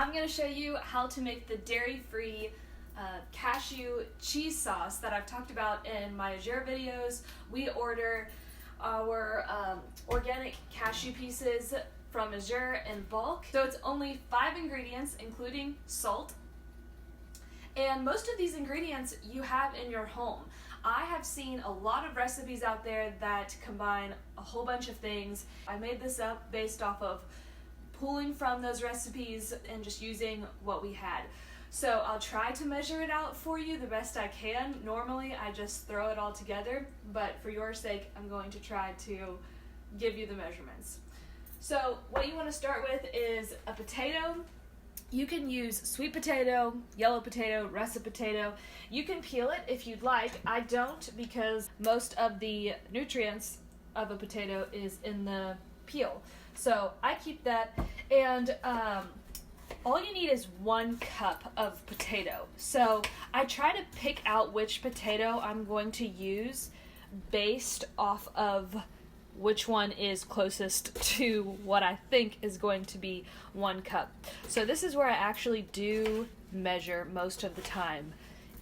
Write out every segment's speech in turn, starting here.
I'm going to show you how to make the dairy-free cashew cheese sauce that I've talked about in my iHERB videos. We order our organic cashew pieces from iHERB in bulk. So it's only 5 ingredients, including salt. And most of these ingredients you have in your home. I have seen a lot of recipes out there that combine a whole bunch of things. I made this up based off of pulling from those recipes and just using what we had. So I'll try to measure it out for you the best I can. Normally I just throw it all together, but for your sake I'm going to try to give you the measurements. So what you want to start with is a potato. You can use sweet potato, yellow potato, russet potato. You can peel it if you'd like. I don't, because most of the nutrients of a potato is in the peel. So I keep that, and all you need is 1 cup of potato. So I try to pick out which potato I'm going to use based off of which one is closest to what I think is going to be 1 cup. So this is where I actually do measure most of the time,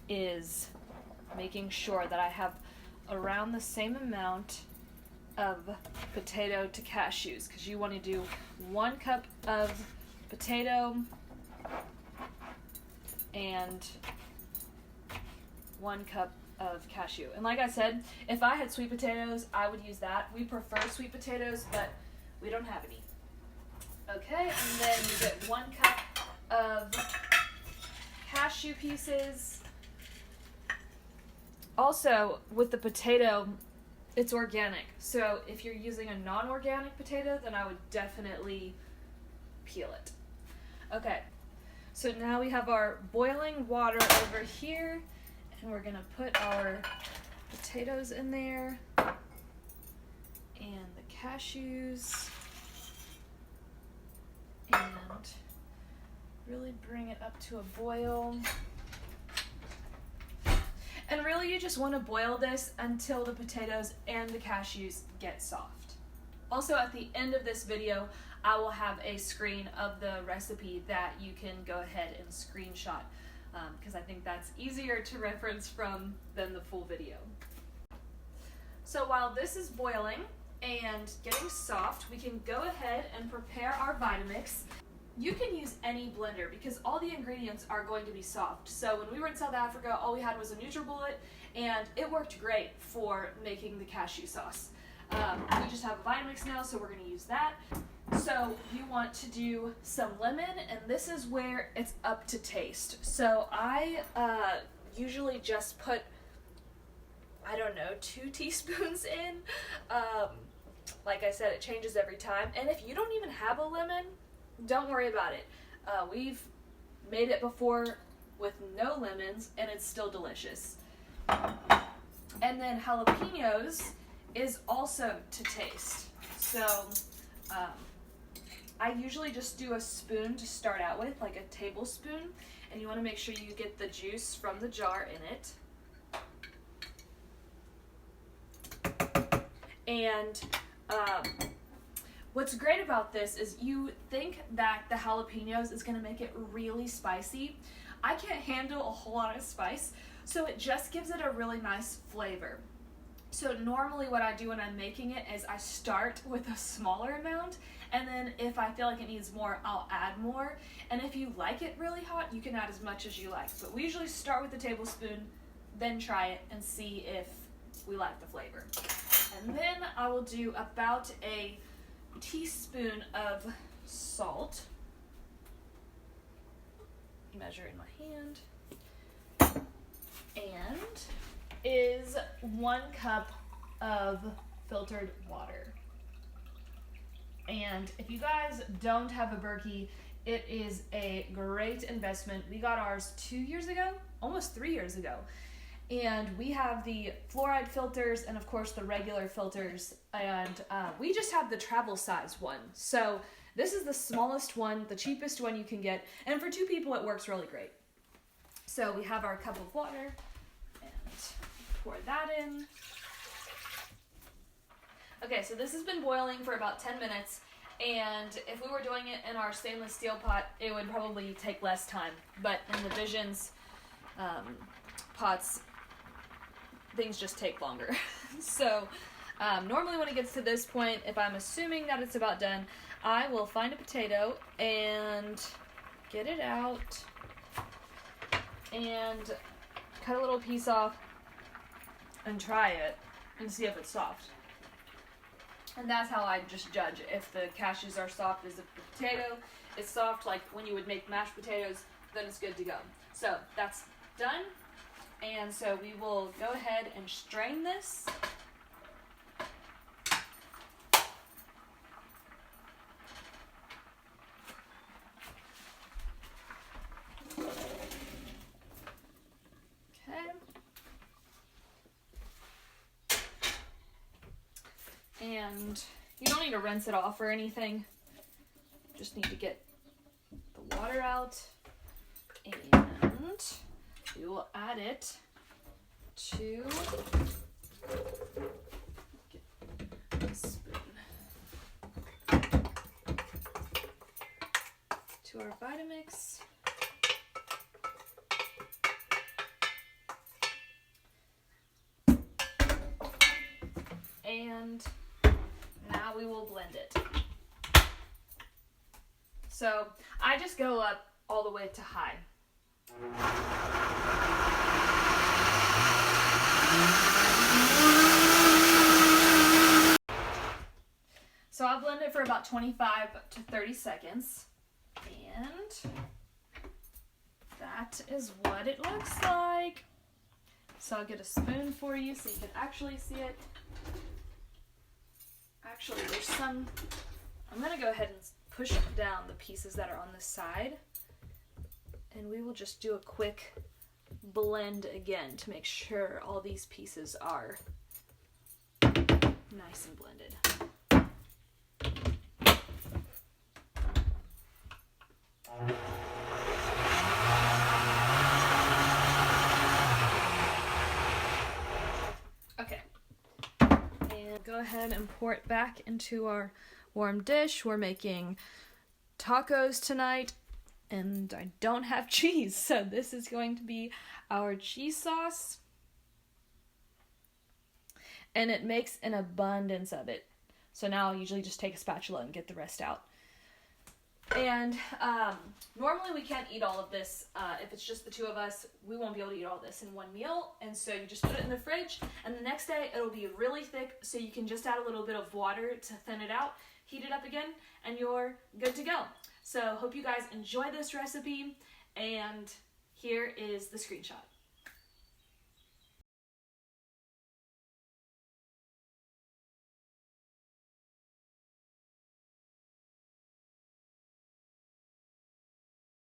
is making sure that I have around the same amount of potato to cashews, because you want to do 1 cup of potato and 1 cup of cashew. And like I said, if I had sweet potatoes, I would use that. We prefer sweet potatoes, but we don't have any. Okay, and then you get 1 cup of cashew pieces. Also, with the potato, it's organic. So if you're using a non-organic potato, then I would definitely peel it. Okay, so now we have our boiling water over here, and we're gonna put our potatoes in there and the cashews, and really bring it up to a boil. And really you just want to boil this until the potatoes and the cashews get soft. Also, at the end of this video, I will have a screen of the recipe that you can go ahead and screenshot, because I think that's easier to reference from than the full video. So while this is boiling and getting soft, we can go ahead and prepare our VITAMIX. You can use any blender because all the ingredients are going to be soft. So when we were in South Africa, all we had was a NutriBullet, and it worked great for making the cashew sauce. We just have a VITAMIX now, so we're going to use that. So you want to do some lemon, and this is where it's up to taste. So I usually just put, I don't know, 2 teaspoons in. Like I said, it changes every time. And if you don't even have a lemon, don't worry about it. We've made it before with no lemons, and it's still delicious. And then jalapenos is also to taste. So I usually just do a spoon to start out with, like a tablespoon, and you want to make sure you get the juice from the jar in it. And what's great about this is you think that the jalapenos is going to make it really spicy. I can't handle a whole lot of spice, so it just gives it a really nice flavor. So normally what I do when I'm making it is I start with a smaller amount, and then if I feel like it needs more, I'll add more. And if you like it really hot, you can add as much as you like. But we usually start with a tablespoon, then try it and see if we like the flavor. And then I will do about a teaspoon of salt. Measure in my hand. And is 1 cup of filtered water. And if you guys don't have a Berkey, it is a great investment. We got ours 2 years ago, almost 3 years ago. And we have the fluoride filters and of course the regular filters, and we just have the travel size one. So this is the smallest one, the cheapest one you can get, and for 2 people it works really great. So we have our cup of water, and pour that in. Okay, so this has been boiling for about 10 minutes, And if we were doing it in our stainless steel pot, it would probably take less time. But in the Visions pots, things just take longer. So normally when it gets to this point, if I'm assuming that it's about done, I will find a potato and get it out and cut a little piece off and try it and see if it's soft. And that's how I just judge if the cashews are soft, is if the potato is soft, like when you would make mashed potatoes, then it's good to go. So that's done. And so we will go ahead and strain this. Okay. And you don't need to rinse it off or anything. Just need to get the water out. And we will add it to get a spoon to our VITAMIX. And now we will blend it. So I just go up all the way to high. So I'll blend it for about 25 to 30 seconds. And that is what it looks like. So I'll get a spoon for you so you can actually see it. Actually, there's some, I'm going to go ahead and push down the pieces that are on the side. And we will just do a quick blend again to make sure all these pieces are nice and blended. Okay. And go ahead and pour it back into our warm dish. We're making tacos tonight. And I don't have cheese, so this is going to be our cheese sauce. And it makes an abundance of it. So now I'll usually just take a spatula and get the rest out. And normally we can't eat all of this. If it's just the two of us, we won't be able to eat all this in one meal. And so you just put it in the fridge, and the next day it'll be really thick, so you can just add a little bit of water to thin it out, heat it up again, and you're good to go. So hope you guys enjoy this recipe, and here is the screenshot.